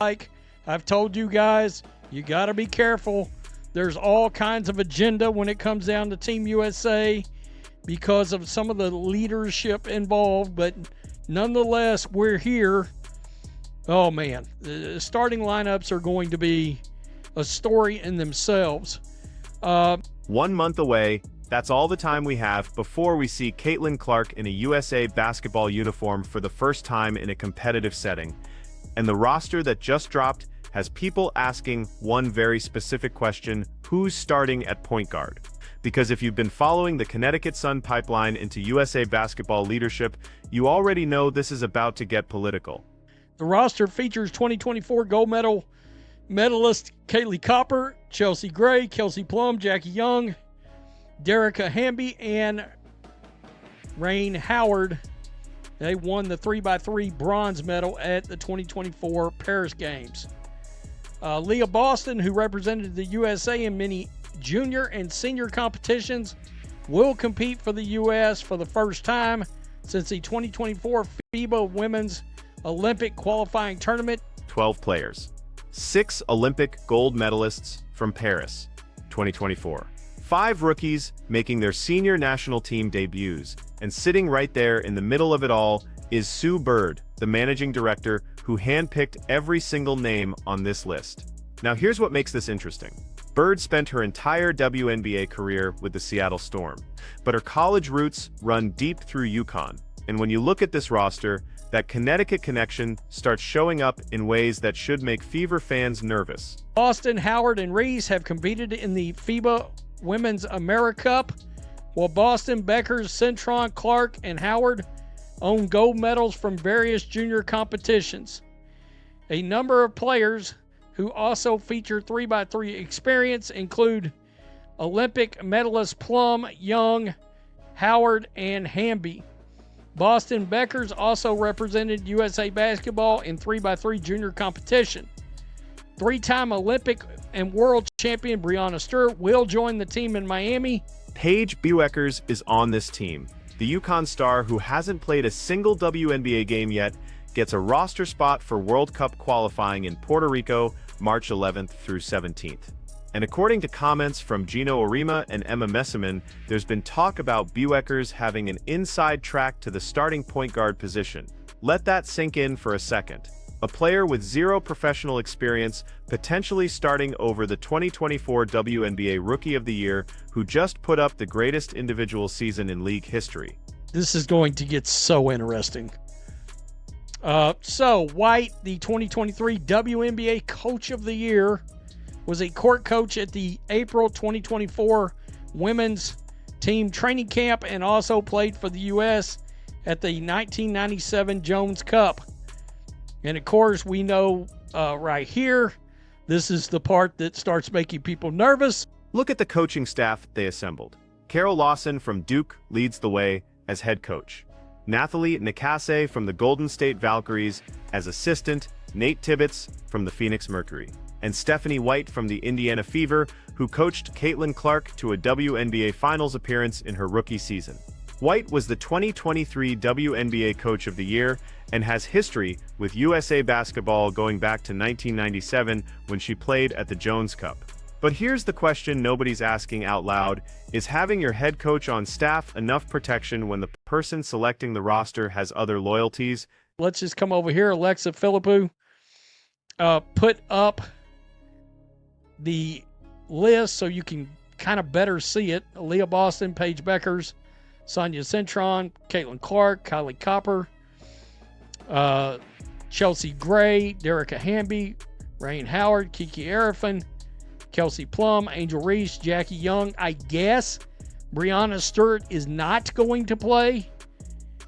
Like I've told you guys, you got to be careful. There's all kinds of agenda when it comes down to Team USA because of some of the leadership involved, but nonetheless, we're here. Oh man, the starting lineups are going to be a story in themselves. 1 month away, that's all the time we have before we see Caitlin Clark in a USA basketball uniform for the first time in a competitive setting. And the roster that just dropped has people asking one very specific question: who's starting at point guard? Because if you've been following the Connecticut Sun pipeline into USA basketball leadership, you already know this is about to get political. The roster features 2024 gold medalist Kaylee Copper, Chelsea Gray, Kelsey Plum, Jackie Young, Derricka Hamby, and Rain Howard. They won the 3x3 bronze medal at the 2024 Paris Games. Leah Boston, who represented the USA in many junior and senior competitions, will compete for the U.S. for the first time since the 2024 FIBA Women's Olympic qualifying tournament. 12 players. 6 Olympic gold medalists from Paris, 2024. 5 rookies making their senior national team debuts, and sitting right there in the middle of it all is Sue Bird, the managing director who handpicked every single name on this list. Now here's what makes this interesting. Bird spent her entire WNBA career with the Seattle Storm, but her college roots run deep through UConn. And when you look at this roster, that Connecticut connection starts showing up in ways that should make Fever fans nervous. Boston, Howard, and Reese have competed in the FIBA Women's AmeriCup, while Boston, Bueckers, Cintron, Clark, and Howard own gold medals from various junior competitions. A number of players who also feature 3x3 experience include Olympic medalist Plum, Young, Howard, and Hamby. Boston Bueckers also represented USA basketball in 3x3 junior competition. 3-time Olympic and world champion Breanna Stewart will join the team in Miami. Paige Bueckers is on this team. The UConn star, who hasn't played a single WNBA game yet, gets a roster spot for World Cup qualifying in Puerto Rico, March 11th through 17th. And according to comments from Gino Arima and Emma Messiman, there's been talk about Bueckers having an inside track to the starting point guard position. Let that sink in for a second. A player with 0 professional experience, potentially starting over the 2024 WNBA Rookie of the Year, who just put up the greatest individual season in league history. This is going to get so interesting. So White, the 2023 WNBA Coach of the Year, was a court coach at the April 2024 women's team training camp and also played for the U.S. at the 1997 Jones Cup. And of course, we know right here, this is the part that starts making people nervous. Look at the coaching staff they assembled. Carol Lawson from Duke leads the way as head coach. Nathalie Nakase from the Golden State Valkyries as assistant, Nate Tibbetts from the Phoenix Mercury, and Stephanie White from the Indiana Fever, who coached Caitlin Clark to a WNBA Finals appearance in her rookie season. White was the 2023 WNBA Coach of the Year and has history with USA basketball going back to 1997 when she played at the Jones Cup. But here's the question nobody's asking out loud: is having your head coach on staff enough protection when the person selecting the roster has other loyalties? Let's just come over here. Alexa Philippou put up the list so you can kind of better see it. Leah Boston, Paige Bueckers, Sonia Cintron, Caitlin Clark, Kylie Copper, Chelsea Gray, Derricka Hamby, Rain Howard, Kiki Arifin, Kelsey Plum, Angel Reese, Jackie Young. I guess Breanna Stewart is not going to play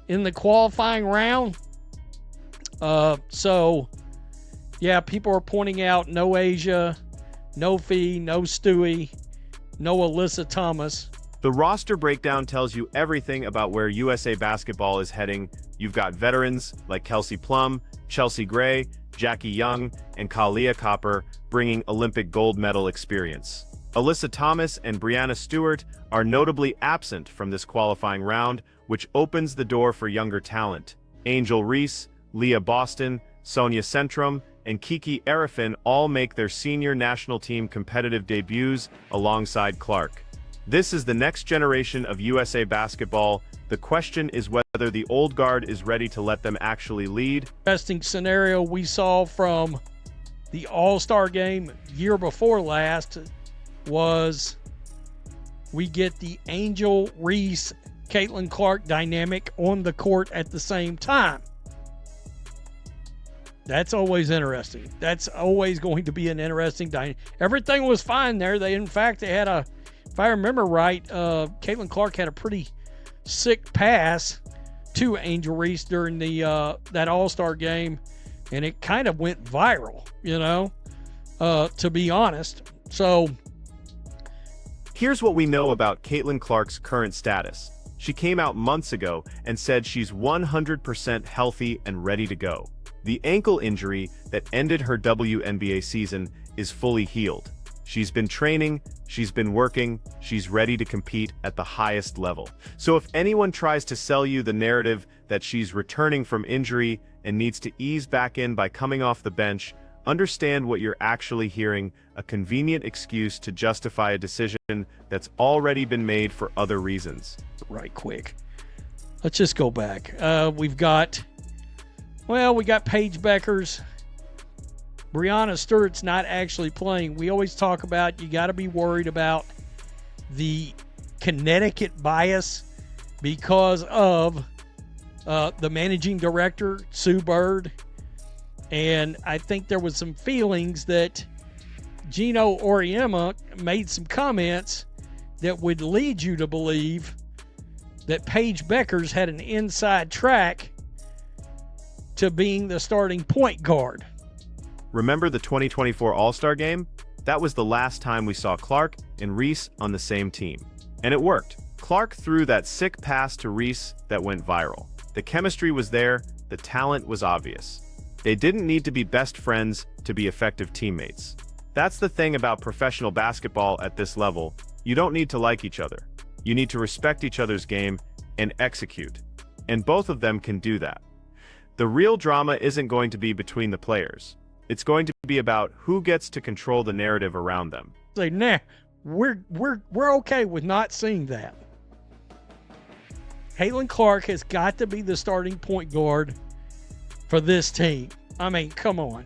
in the qualifying round. So, yeah, people are pointing out no Asia, no Fee, no Stewie, no Alyssa Thomas. The roster breakdown tells you everything about where USA basketball is heading. You've got veterans like Kelsey Plum, Chelsea Gray, Jackie Young, and Kalia Copper bringing Olympic gold medal experience. Alyssa Thomas and Breanna Stewart are notably absent from this qualifying round, which opens the door for younger talent. Angel Reese, Leah Boston, Sonia Centrum, and Kiki Arifin all make their senior national team competitive debuts alongside Clark. This is the next generation of USA basketball. The question is whether the old guard is ready to let them actually lead. Interesting scenario we saw from the All-Star game year before last was we get the Angel Reese, Caitlin Clark dynamic on the court at the same time. That's always interesting. That's always going to be an interesting dynamic. Everything was fine there. They had a, if I remember right, Caitlin Clark had a pretty sick pass to Angel Reese during the that All-Star game, and it kind of went viral, to be honest. So here's what we know about Caitlin Clark's current status. She came out months ago and said she's 100% healthy and ready to go. The ankle injury that ended her WNBA season is fully healed. She's been training, she's been working, she's ready to compete at the highest level. So if anyone tries to sell you the narrative that she's returning from injury and needs to ease back in by coming off the bench, understand what you're actually hearing: a convenient excuse to justify a decision that's already been made for other reasons. Right quick. Let's just go back. We got Paige Bueckers. Breanna Stewart's not actually playing. We always talk about you got to be worried about the Connecticut bias because of the managing director, Sue Bird. And I think there was some feelings that Gino Auriemma made some comments that would lead you to believe that Paige Bueckers had an inside track to being the starting point guard. Remember the 2024 All-Star game? That was the last time we saw Clark and Reese on the same team. And it worked. Clark threw that sick pass to Reese that went viral. The chemistry was there, the talent was obvious. They didn't need to be best friends to be effective teammates. That's the thing about professional basketball at this level. You don't need to like each other. You need to respect each other's game and execute. And both of them can do that. The real drama isn't going to be between the players. It's going to be about who gets to control the narrative around them. Say, nah, we're okay with not seeing that. Caitlin Clark has got to be the starting point guard for this team. I mean, come on.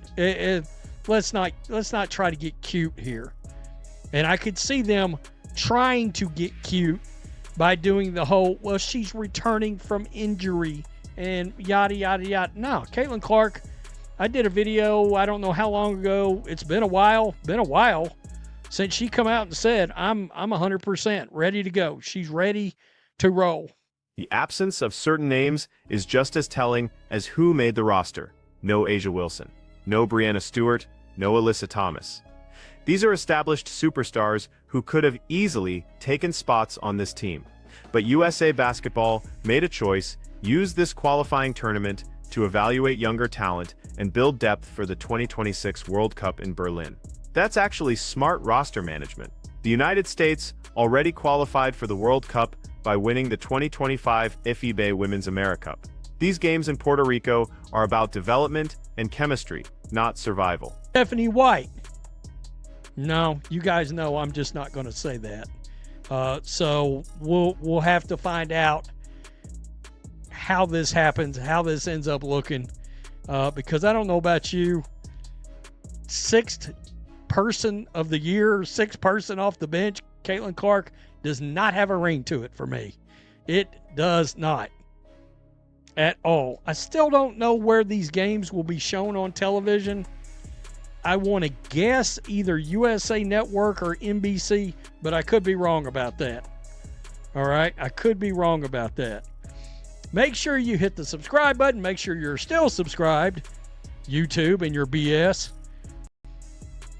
Let's not try to get cute here. And I could see them trying to get cute by doing the whole, well, she's returning from injury and yada, yada, yada. No, Caitlin Clark, I did a video, I don't know how long ago. It's been a while since she come out and said, I'm 100% ready to go. She's ready to roll. The absence of certain names is just as telling as who made the roster. No A'ja Wilson, no Breanna Stewart, no Alyssa Thomas. These are established superstars who could have easily taken spots on this team. But USA Basketball made a choice, used this qualifying tournament to evaluate younger talent and build depth for the 2026 World Cup in Berlin. That's actually smart roster management. The United States already qualified for the World Cup by winning the 2025 FIBA Women's AmeriCup. These games in Puerto Rico are about development and chemistry, not survival. Stephanie White. No, you guys know I'm just not going to say that. So we'll have to find out how this happens, how this ends up looking, because I don't know about you. Sixth person of the year, sixth person off the bench, Caitlin Clark, does not have a ring to it for me. It does not at all. I still don't know where these games will be shown on television. I want to guess either USA Network or NBC, but I could be wrong about that. All right, I could be wrong about that. Make sure you hit the subscribe button. Make sure you're still subscribed, YouTube and your BS,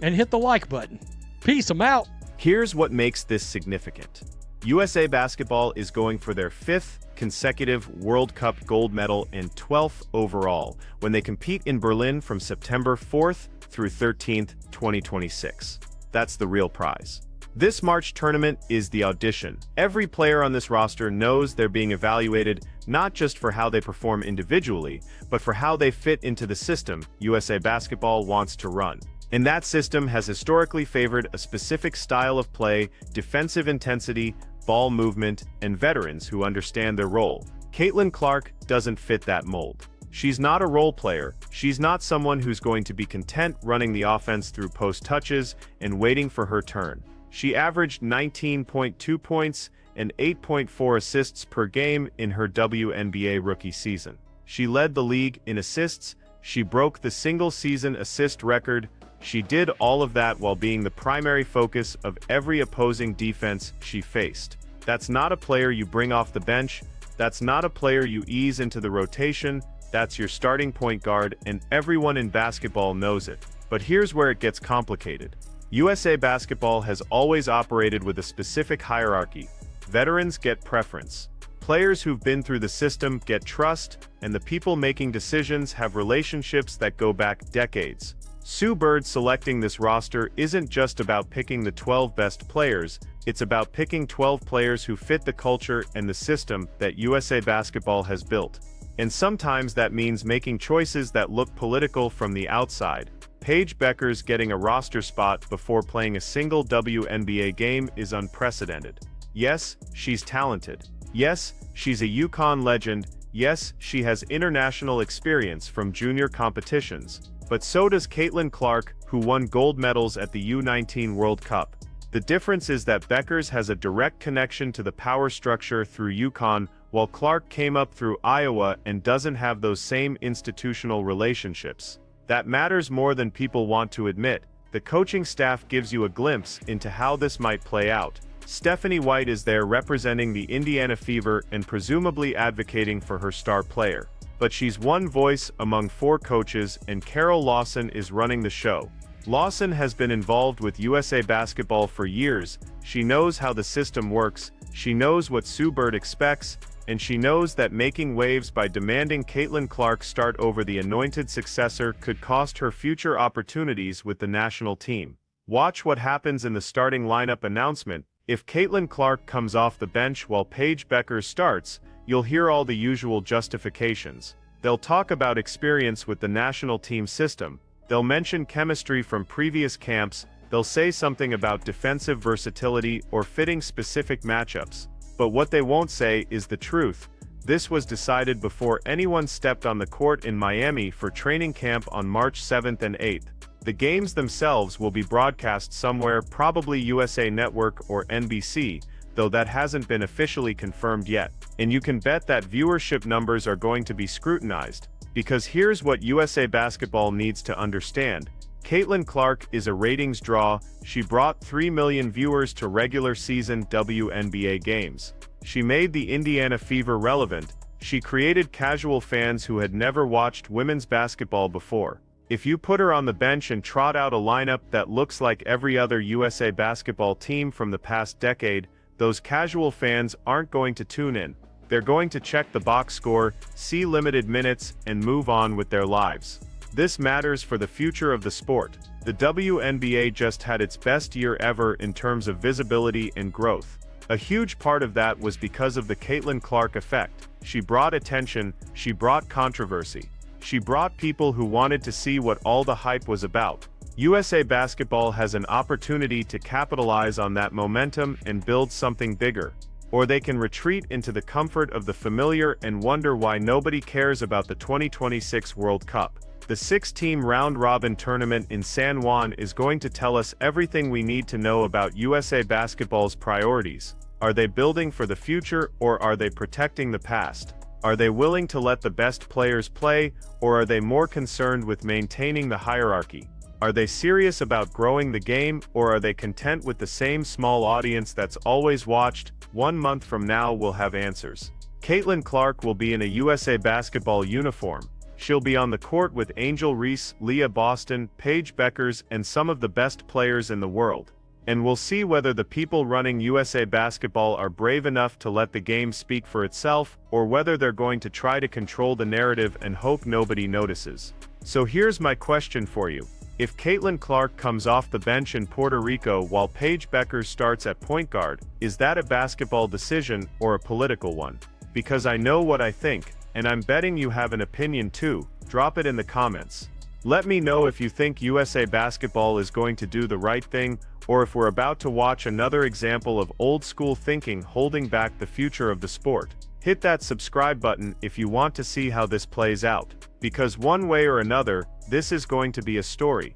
and hit the like button. Peace, I'm out. Here's what makes this significant. USA Basketball is going for their 5th consecutive World Cup gold medal and 12th overall when they compete in Berlin from September 4th through 13th, 2026. That's the real prize. This March tournament is the audition. Every player on this roster knows they're being evaluated not just for how they perform individually, but for how they fit into the system USA Basketball wants to run. And that system has historically favored a specific style of play, defensive intensity, ball movement, and veterans who understand their role. Caitlin Clark doesn't fit that mold. She's not a role player. She's not someone who's going to be content running the offense through post touches and waiting for her turn. She averaged 19.2 points and 8.4 assists per game in her WNBA rookie season. She led the league in assists. She broke the single-season assist record. She did all of that while being the primary focus of every opposing defense she faced. That's not a player you bring off the bench. That's not a player you ease into the rotation. That's your starting point guard, and everyone in basketball knows it. But here's where it gets complicated. USA Basketball has always operated with a specific hierarchy. Veterans get preference. Players who've been through the system get trust, and the people making decisions have relationships that go back decades. Sue Bird selecting this roster isn't just about picking the 12 best players, it's about picking 12 players who fit the culture and the system that USA Basketball has built. And sometimes that means making choices that look political from the outside. Paige Bueckers getting a roster spot before playing a single WNBA game is unprecedented. Yes, she's talented. Yes, she's a UConn legend. Yes, she has international experience from junior competitions. But so does Caitlin Clark, who won gold medals at the U19 World Cup. The difference is that Bueckers has a direct connection to the power structure through UConn, while Clark came up through Iowa and doesn't have those same institutional relationships. That matters more than people want to admit. The coaching staff gives you a glimpse into how this might play out. Stephanie White is there representing the Indiana Fever and presumably advocating for her star player. But she's one voice among 4 coaches, and Carol Lawson is running the show. Lawson has been involved with USA Basketball for years. She knows how the system works, she knows what Sue Bird expects, and she knows that making waves by demanding Caitlin Clark start over the anointed successor could cost her future opportunities with the national team. Watch what happens in the starting lineup announcement. If Caitlin Clark comes off the bench while Paige Bueckers starts, you'll hear all the usual justifications. They'll talk about experience with the national team system. They'll mention chemistry from previous camps. They'll say something about defensive versatility or fitting specific matchups. But what they won't say is the truth. This was decided before anyone stepped on the court in Miami for training camp on March 7th and 8th. The games themselves will be broadcast somewhere, probably USA Network or NBC, though that hasn't been officially confirmed yet. And you can bet that viewership numbers are going to be scrutinized. Because here's what USA Basketball needs to understand. Caitlin Clark is a ratings draw. She brought 3 million viewers to regular season WNBA games. She made the Indiana Fever relevant. She created casual fans who had never watched women's basketball before. If you put her on the bench and trot out a lineup that looks like every other USA Basketball team from the past decade, those casual fans aren't going to tune in. They're going to check the box score, see limited minutes, and move on with their lives. This matters for the future of the sport. The WNBA just had its best year ever in terms of visibility and growth. A huge part of that was because of the Caitlin Clark effect. She brought attention, she brought controversy. She brought people who wanted to see what all the hype was about. USA Basketball has an opportunity to capitalize on that momentum and build something bigger. Or they can retreat into the comfort of the familiar and wonder why nobody cares about the 2026 World Cup. The 6-team round-robin tournament in San Juan is going to tell us everything we need to know about USA Basketball's priorities. Are they building for the future, or are they protecting the past? Are they willing to let the best players play, or are they more concerned with maintaining the hierarchy? Are they serious about growing the game, or are they content with the same small audience that's always watched? 1 month from now we'll have answers. Caitlin Clark will be in a USA Basketball uniform. She'll be on the court with Angel Reese, Leah Boston, Paige Bueckers, and some of the best players in the world. And we'll see whether the people running USA Basketball are brave enough to let the game speak for itself, or whether they're going to try to control the narrative and hope nobody notices. So here's my question for you. If Caitlin Clark comes off the bench in Puerto Rico while Paige Bueckers starts at point guard, is that a basketball decision or a political one? Because I know what I think, and I'm betting you have an opinion too. Drop it in the comments. Let me know if you think USA basketball is going to do the right thing, or if we're about to watch another example of old school thinking holding back the future of the sport. Hit that subscribe button if you want to see how this plays out, because one way or another, this is going to be a story.